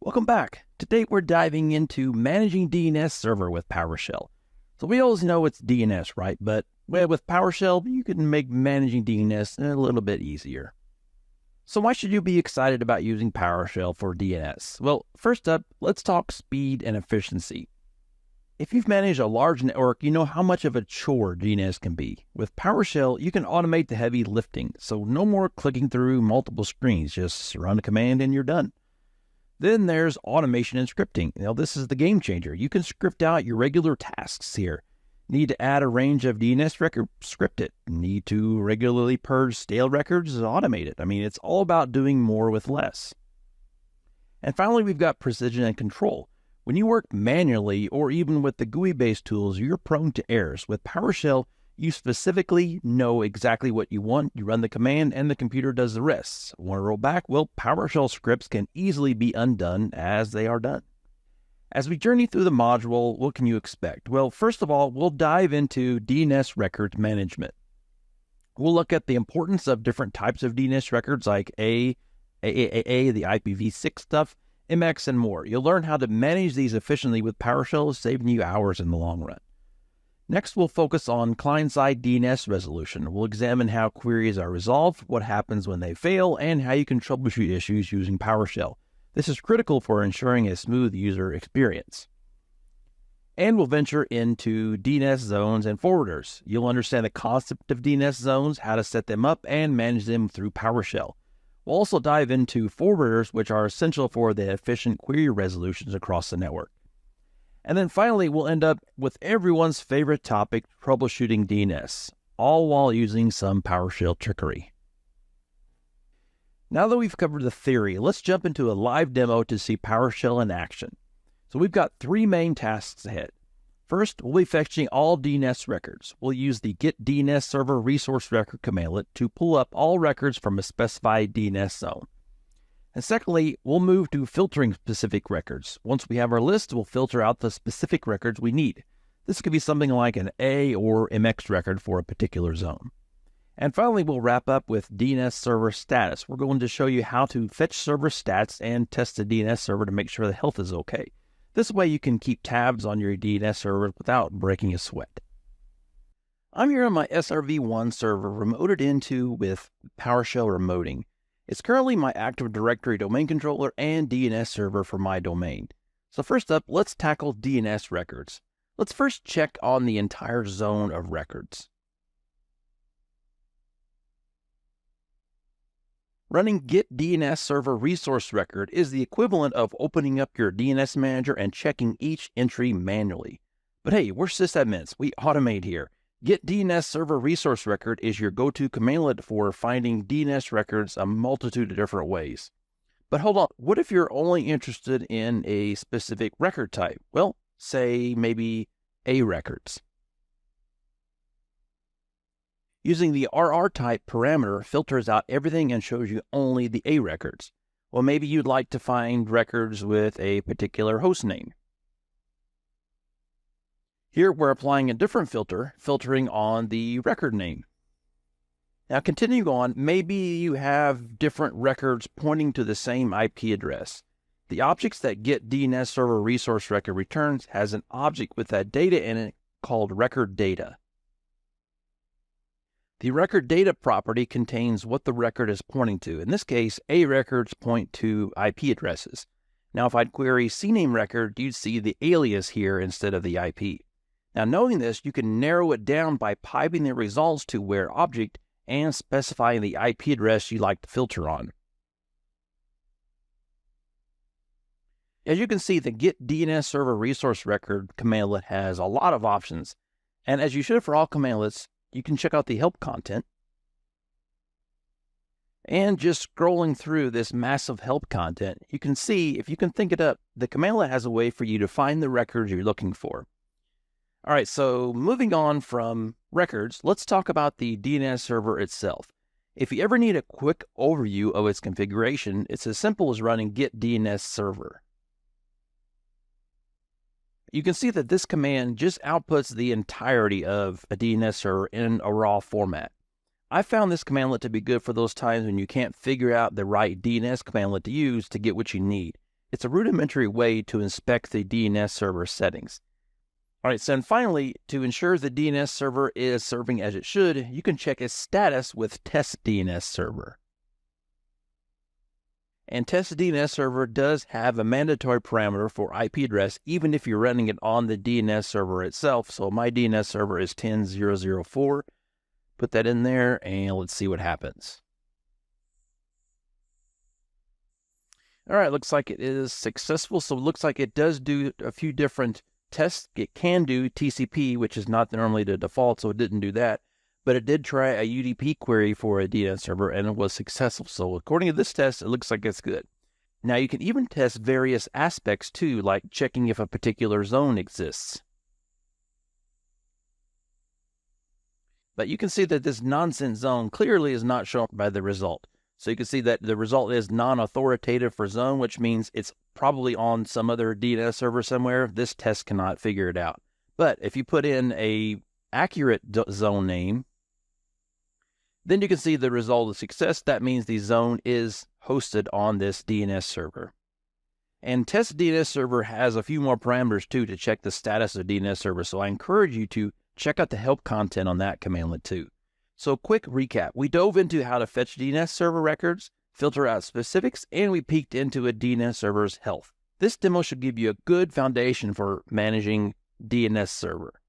Welcome back. Today we're diving into managing DNS server with PowerShell. So we always know it's DNS, right? But with PowerShell, you can make managing DNS a little bit easier. So why should you be excited about using PowerShell for DNS? Well, first up, let's talk speed and efficiency. If you've managed a large network, you know how much of a chore DNS can be. With PowerShell, you can automate the heavy lifting, so no more clicking through multiple screens. Just run a command and you're done. Then there's automation and scripting. Now, this is the game changer. You can script out your regular tasks here. Need to add a range of DNS records? Script it. Need to regularly purge stale records? Automate it. It's all about doing more with less. And finally, we've got precision and control. When you work manually or even with the GUI-based tools, you're prone to errors. With PowerShell, you specifically know exactly what you want. You run the command and the computer does the rest. Want to roll back? Well, PowerShell scripts can easily be undone as they are done. As we journey through the module, what can you expect? Well, first of all, we'll dive into DNS records management. We'll look at the importance of different types of DNS records like AAA, the IPv6 stuff, MX, and more. You'll learn how to manage these efficiently with PowerShell, saving you hours in the long run. Next, we'll focus on client-side DNS resolution. We'll examine how queries are resolved, what happens when they fail, and how you can troubleshoot issues using PowerShell. This is critical for ensuring a smooth user experience. And we'll venture into DNS zones and forwarders. You'll understand the concept of DNS zones, how to set them up, and manage them through PowerShell. We'll also dive into forwarders, which are essential for the efficient query resolutions across the network. And then finally, we'll end up with everyone's favorite topic, troubleshooting DNS, all while using some PowerShell trickery. Now that we've covered the theory, let's jump into a live demo to see PowerShell in action. So we've got three main tasks ahead. First, we'll be fetching all DNS records. We'll use the get DNS server resource record commandlet to pull up all records from a specified DNS zone. And secondly, we'll move to filtering specific records. Once we have our list, we'll filter out the specific records we need. This could be something like an A or MX record for a particular zone. And finally, we'll wrap up with DNS server status. We're going to show you how to fetch server stats and test the DNS server to make sure the health is okay. This way you can keep tabs on your DNS server without breaking a sweat. I'm here on my SRv1 server remoted into with PowerShell remoting. It's currently my Active Directory domain controller and DNS server for my domain. So first up, let's tackle DNS records. Let's first check on the entire zone of records. Running get DNS server resource record is the equivalent of opening up your DNS manager and checking each entry manually. But hey, we're sysadmins. We automate here. Get DNS server resource record is your go-to commandlet for finding DNS records a multitude of different ways. But hold on, what if you're only interested in a specific record type? Well, say maybe A records. Using the RR type parameter filters out everything and shows you only the A records. Well, maybe you'd like to find records with a particular host name. Here we're applying a different filter, filtering on the record name. Now continuing on, maybe you have different records pointing to the same IP address. The objects that get DNS server resource record returns has an object with that data in it called record data. The record data property contains what the record is pointing to. In this case, A records point to IP addresses. Now if I'd query CNAME record, you'd see the alias here instead of the IP. Now knowing this, you can narrow it down by piping the results to where object and specifying the IP address you'd like to filter on. As you can see, the get DNS server resource record commandlet has a lot of options. And as you should for all commandlets, you can check out the help content. And just scrolling through this massive help content, you can see, if you can think it up, the commandlet has a way for you to find the records you're looking for. All right, so moving on from records, let's talk about the DNS server itself. If you ever need a quick overview of its configuration, it's as simple as running get DNS server. You can see that this command just outputs the entirety of a DNS server in a raw format. I found this commandlet to be good for those times when you can't figure out the right DNS commandlet to use to get what you need. It's a rudimentary way to inspect the DNS server settings. All right, so and finally, to ensure the DNS server is serving as it should, you can check its status with Test DNS Server. And Test DNS Server does have a mandatory parameter for IP address, even if you're running it on the DNS server itself. So my DNS server is 10.0.0.4. Put that in there, and let's see what happens. All right, looks like it is successful. So it looks like it does do a few different tests. It can do TCP, which is not normally the default, so it didn't do that. But it did try a UDP query for a DNS server, and it was successful. So according to this test, it looks like it's good. Now you can even test various aspects too, like checking if a particular zone exists. But you can see that this nonsense zone clearly is not shown by the result. So you can see that the result is non-authoritative for zone, which means it's probably on some other DNS server somewhere. This test cannot figure it out. But if you put in a accurate zone name, then you can see the result of success. That means the zone is hosted on this DNS server. And Test DNS Server has a few more parameters too to check the status of DNS server. So I encourage you to check out the help content on that commandlet too. So quick recap. We dove into how to fetch DNS server records, filter out specifics, and we peeked into a DNS server's health. This demo should give you a good foundation for managing DNS server.